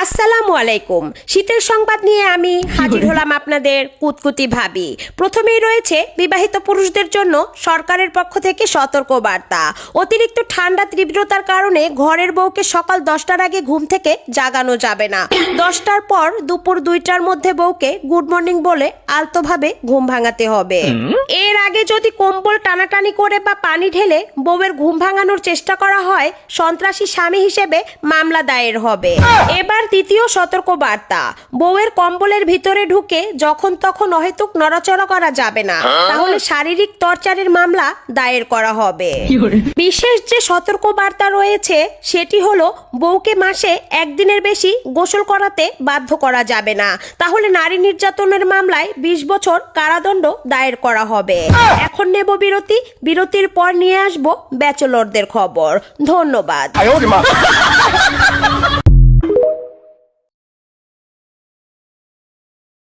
আসসালামু আলাইকুম। শীতের সংবাদ নিয়ে আমি হাজির হলাম আপনাদের কুতকুতি ভাবি। প্রথমেই রয়েছে বিবাহিত পুরুষদের জন্য সরকারের পক্ষ থেকে সতর্ক বার্তা। অতিরিক্ত ঠান্ডা তীব্রতার কারণে ঘরের বউকে সকাল 10টার আগে ঘুম থেকে জাগানো যাবে না। 10টার পর দুপুর 2টার মধ্যে বউকে গুড মর্নিং বলে আলতোভাবে ঘুম ভাঙাতে হবে। এর আগে যদি কম্বল টানাটানি করে বা পানি ঢেলে বউয়ের ঘুম ভাঙানোর চেষ্টা করা হয়, সন্ত্রাসী স্বামী হিসেবে মামলা দায়ের হবে। এবার দ্বিতীয় সতর্ক বার্তা, বউয়ের কম্বলের ভিতরে ঢুকে যখন তখন অহেতুক নড়াচড়া করা যাবে না, তাহলে শারীরিক টর্চারের মামলা দায়ের করা হবে। বিশেষ যে সতর্ক বার্তা রয়েছে সেটি হলো, বউকে মাসে একদিনের বেশি গোসল করাতে বাধ্য করা যাবে না, তাহলে নারী নির্যাতনের মামলায় 20 বছর কারাদণ্ড দায়ের করা হবে। এখন নেব বিরতি, বিরতির পর নিয়ে আসবো ব্যাচেলরদের খবর। ধন্যবাদ।